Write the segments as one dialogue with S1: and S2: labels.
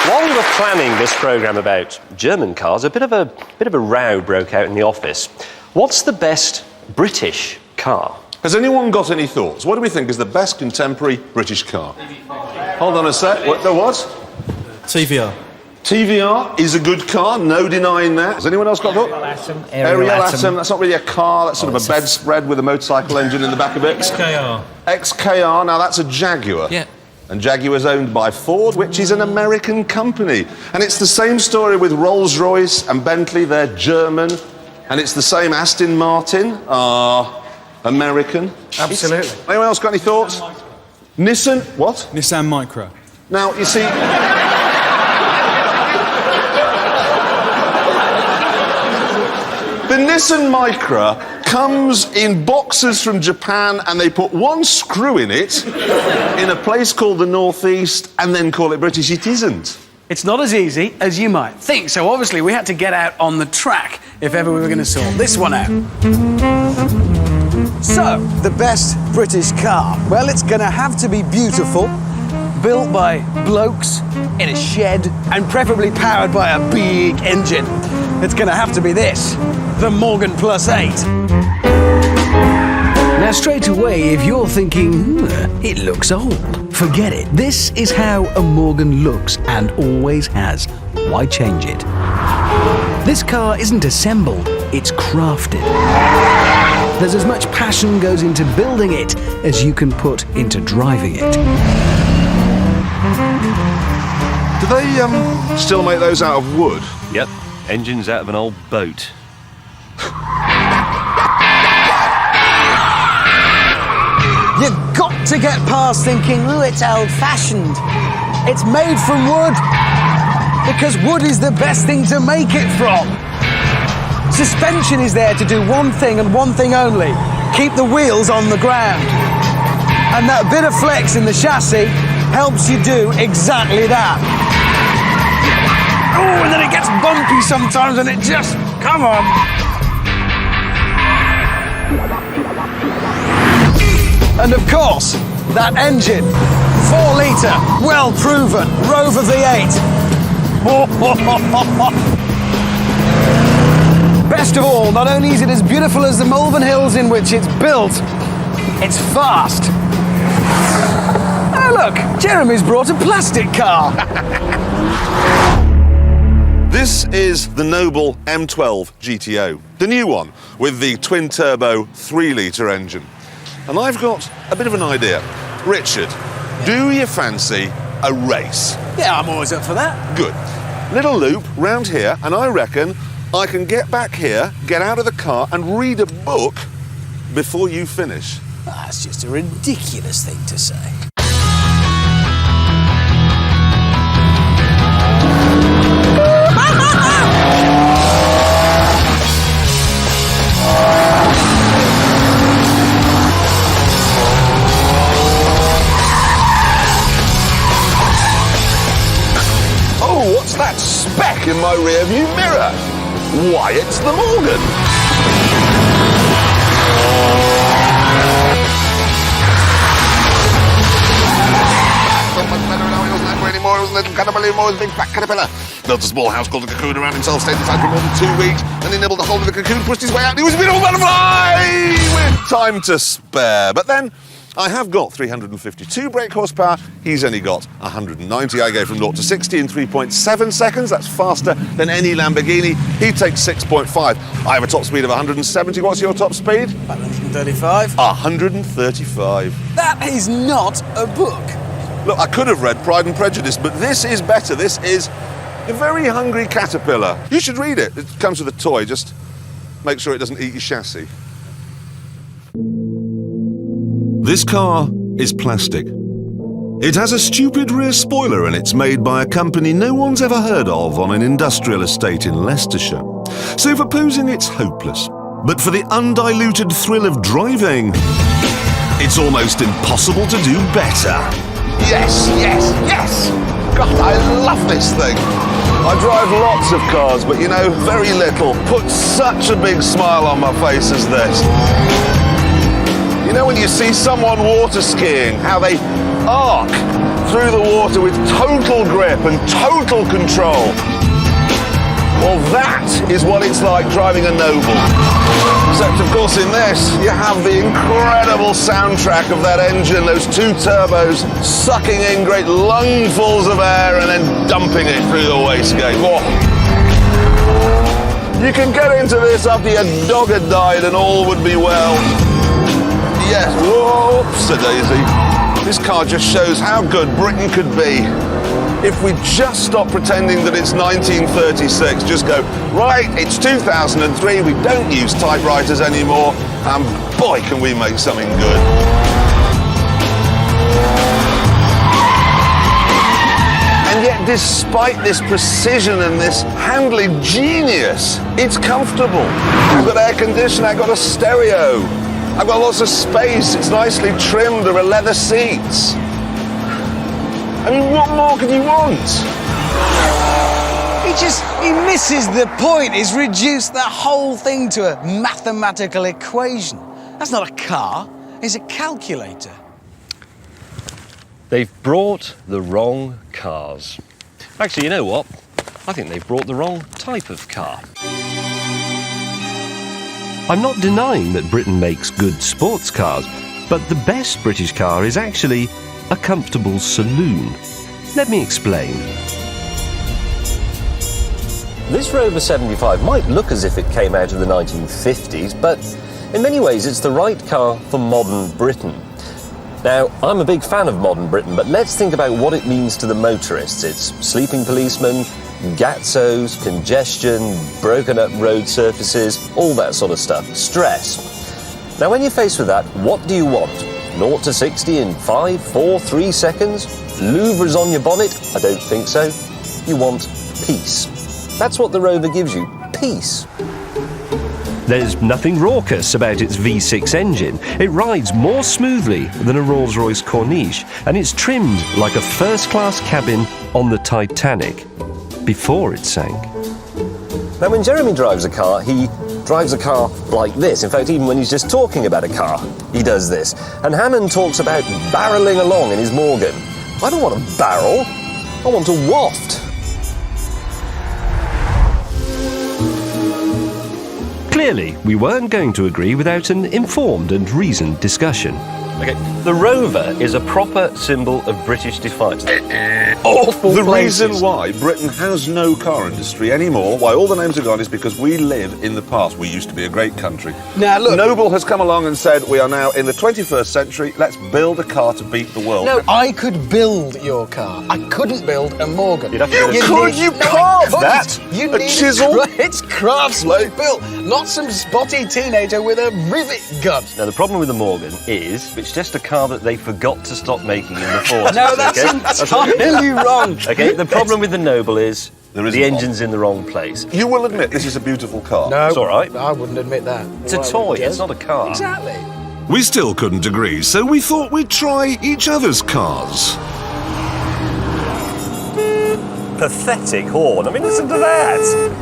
S1: While we were planning this programme about German cars, a bit of a row broke out in the office. What's the best British car?
S2: Has anyone got any thoughts? What do we think is the best contemporary British car? Hold on a sec. What? The what?
S3: TVR.
S2: TVR is a good car, no denying that. Has anyone else got a thought? Ariel Atom. That's not really a car, that's sort of a bedspread with a motorcycle engine in the back of it.
S3: XKR.
S2: XKR, now that's a Jaguar.
S3: Yeah.
S2: And Jaguar's owned by Ford, which is an American company. And it's the same story with Rolls-Royce and Bentley, they're German. And it's the same Aston Martin, American.
S3: Absolutely.
S2: Anyone else got any thoughts? Nissan, what?
S3: Nissan Micra.
S2: Now, you see... The Nissan Micra comes in boxes from Japan and they put one screw in it in a place called the Northeast and then call it British. It isn't.
S4: It's not as easy as you might think, so obviously we had to get out on the track if ever we were going to sort this one out. So, the best British car? Well, it's going to have to be beautiful, built by blokes in a shed, and preferably powered by a big engine. It's going to have to be this, the Morgan Plus 8. Now, straight away, if you're thinking, it looks old, forget it. This is how a Morgan looks and always has. Why change it? This car isn't assembled, it's crafted. There's as much passion goes into building it as you can put into driving it.
S2: Do they still make those out of wood?
S1: Yep, engines out of an old boat.
S4: You've got to get past thinking, ooh, it's old-fashioned. It's made from wood, because wood is the best thing to make it from. Suspension is there to do one thing and one thing only, keep the wheels on the ground. And that bit of flex in the chassis helps you do exactly that. Oh, and then it gets bumpy sometimes and it just, come on. And of course, that engine, 4 litre, well proven, Rover V8. Best of all, not only is it as beautiful as the Malvern Hills in which it's built, it's fast. Oh look, Jeremy's brought a plastic car.
S2: This is the Noble M12 GTO, the new one with the twin-turbo 3-litre engine. And I've got a bit of an idea. Richard, do you fancy a race?
S4: Yeah, I'm always up for that.
S2: Good. Little loop round here, and I reckon I can get back here, get out of the car and read a book before you finish.
S4: That's just a ridiculous thing to say.
S2: What's that speck in my rearview mirror? Why, it's the Morgan. So much better now, he wasn't angry anymore, he was a little caterpillar anymore, he was a big fat caterpillar. Built a small house called a cocoon around himself, stayed inside for more than 2 weeks, then he nibbled a hole in the cocoon, pushed his way out, and he was a beautiful butterfly with time to spare. But then, I have got 352 brake horsepower, he's only got 190. I go from 0 to 60 in 3.7 seconds, that's faster than any Lamborghini. He takes 6.5. I have a top speed of 170. What's your top speed?
S4: 135.
S2: 135.
S4: That is not a book.
S2: Look, I could have read Pride and Prejudice, but this is better. This is A Very Hungry Caterpillar. You should read it. It comes with a toy, just make sure it doesn't eat your chassis. This car is plastic. It has a stupid rear spoiler and it's made by a company no one's ever heard of on an industrial estate in Leicestershire. So for posing, it's hopeless. But for the undiluted thrill of driving, it's almost impossible to do better. Yes, yes, yes! God, I love this thing. I drive lots of cars, but you know, very little puts such a big smile on my face as this. You know when you see someone water skiing, how they arc through the water with total grip and total control. Well, that is what it's like driving a Noble. Except, of course, in this, you have the incredible soundtrack of that engine, those two turbos sucking in great lungfuls of air and then dumping it through the wastegate. Whoa. You can get into this after your dog had died and all would be well. Yes, whoops-a-daisy. This car just shows how good Britain could be if we just stop pretending that it's 1936. Just go, right, it's 2003, we don't use typewriters anymore, and boy, can we make something good. And yet, despite this precision and this handling genius, it's comfortable. I've got air conditioning, I've got a stereo, I've got lots of space, it's nicely trimmed, there are leather seats. I mean, what more could you want?
S4: He misses the point. He's reduced the whole thing to a mathematical equation. That's not a car, it's a calculator.
S1: They've brought the wrong cars. Actually, you know what? I think they've brought the wrong type of car. I'm not denying that Britain makes good sports cars, but the best British car is actually a comfortable saloon. Let me explain. This Rover 75 might look as if it came out of the 1950s, but in many ways it's the right car for modern Britain. Now, I'm a big fan of modern Britain, but let's think about what it means to the motorists. It's sleeping policemen, gatzos, congestion, broken up road surfaces, all that sort of stuff. Stress. Now, when you're faced with that, what do you want? 0 to 60 in 5, 4, 3 seconds? Louvres on your bonnet? I don't think so. You want peace. That's what the Rover gives you, peace. There's nothing raucous about its V6 engine. It rides more smoothly than a Rolls-Royce Corniche, and it's trimmed like a first-class cabin on the Titanic before it sank. Now, when Jeremy drives a car, he drives a car like this. In fact, even when he's just talking about a car, he does this. And Hammond talks about barrelling along in his Morgan. I don't want a barrel, I want a waft. Clearly, we weren't going to agree without an informed and reasoned discussion. Okay, the Rover is a proper symbol of British defiance. Awful
S2: The
S1: places.
S2: reason why Britain has no car industry anymore, why all the names are gone, is because we live in the past. We used to be a great country.
S4: Now, look.
S2: Noble has come along and said, we are now in the 21st century, let's build a car to beat the world.
S4: No, I could build your car. I couldn't build a Morgan.
S1: You'd have to
S2: You
S1: go-
S2: could, you carved
S4: couldn't.
S2: that.
S4: You
S2: A
S4: need
S2: chisel.
S4: It's craftsman built, not some spotty teenager with a rivet gun.
S1: Now, the problem with the Morgan is it's just a car that they forgot to stop making in the 40s.
S4: No, that's
S1: okay?
S4: entirely wrong.
S1: Okay, the problem with the Noble is
S2: There isn't
S1: the
S2: one.
S1: engine's in the wrong place.
S2: You will admit this is a beautiful car.
S4: No,
S1: It's all right.
S4: I wouldn't admit that.
S1: It's a toy, it's not a car.
S4: Exactly.
S2: We still couldn't agree, so we thought we'd try each other's cars.
S1: Pathetic horn. I mean, listen to that.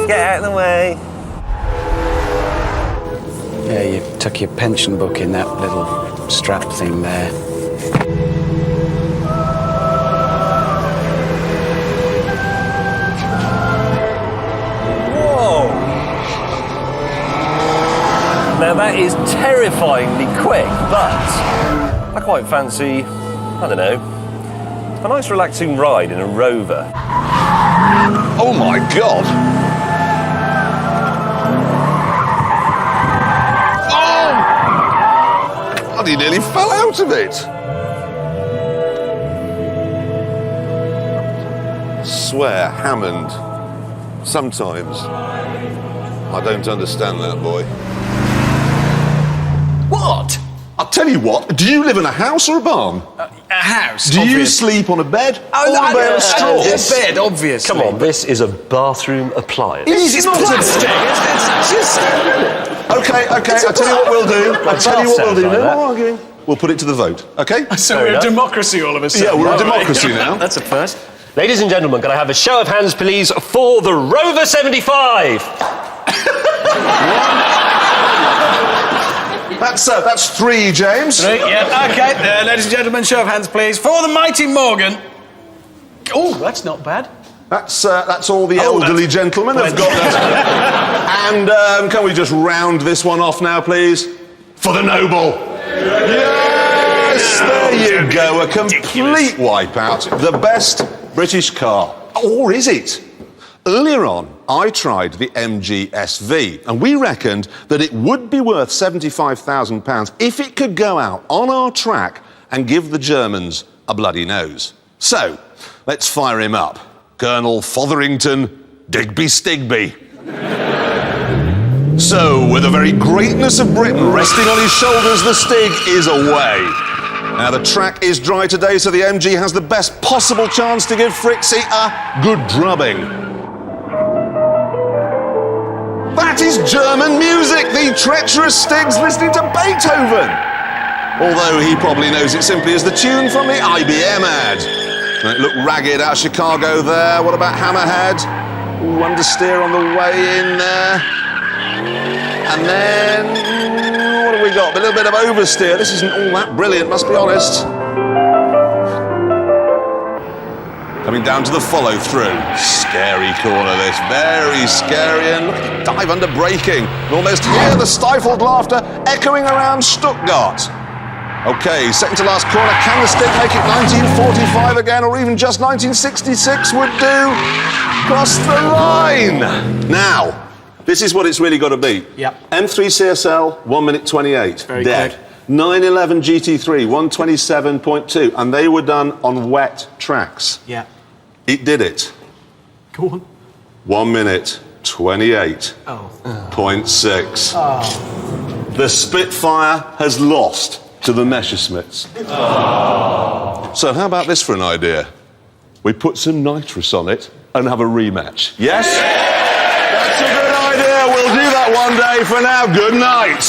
S1: Get out of the way.
S4: Yeah, you tuck your pension book in that little strap thing there.
S1: Whoa! Now that is terrifyingly quick, but I quite fancy, I don't know, a nice relaxing ride in a Rover.
S2: Oh my God! Oh! God, he nearly fell out of it. Swear, Hammond. Sometimes I don't understand that boy.
S4: What?
S2: I'll tell you what, do you live in a house or a barn?
S4: A house.
S2: Do you sleep on a bed
S4: Oh,
S2: or a bale of straw?
S4: a bed, obviously.
S1: Come on, this is a bathroom appliance.
S4: It's plastic. It's just...
S2: Okay, I'll tell you what we'll do. I'll tell you what we'll do.
S1: Sounds like
S2: No
S1: that.
S2: more arguing. We'll put it to the vote, okay?
S3: So
S1: Fair
S3: we're
S1: enough.
S3: a democracy all of a sudden.
S2: Yeah, we're a
S3: aren't we?
S2: democracy now.
S3: That's a first.
S1: Ladies and gentlemen, can I have a show of hands, please, for the Rover 75?
S2: That's 3, James.
S4: Yeah, OK. Ladies and gentlemen, show of hands, please. For the mighty Morgan. Oh, that's not bad.
S2: That's all the elderly gentlemen have got that. And can we just round this one off now, please? For the noble. Yes, there you go. A complete wipeout. The best British car. Or is it? Earlier on, I tried the MG SV, and we reckoned that it would be worth £75,000 if it could go out on our track and give the Germans a bloody nose. So, let's fire him up. Colonel Fotherington Digby Stigby. So, with the very greatness of Britain resting on his shoulders, the Stig is away. Now, the track is dry today, so the MG has the best possible chance to give Frixie a good drubbing. That is German music! The treacherous Stig's listening to Beethoven! Although he probably knows it simply as the tune from the IBM ad. It looked ragged out of Chicago there. What about Hammerhead? Ooh, understeer on the way in there. And then, what have we got? A little bit of oversteer. This isn't all that brilliant, must be honest. Coming down to the follow-through. Scary corner, this. Very scary. And look at the dive under braking. You almost hear the stifled laughter echoing around Stuttgart. OK, second to last corner. Can the Stig make it 1945 again, or even just 1966 would do? Cross the line. Now, this is what it's really got to be.
S4: Yep.
S2: M3 CSL, 1 minute 28.
S4: Very
S2: dead.
S4: quick.
S2: 911 GT3, 127.2. And they were done on wet tracks.
S4: Yeah.
S2: It did it.
S4: Go on.
S2: 1 minute 28.6.
S4: Oh.
S2: The Spitfire has lost to the Messerschmitts. So how about this for an idea? We put some nitrous on it and have a rematch. Yes? That's a good idea. We'll do that one day. For now, good night.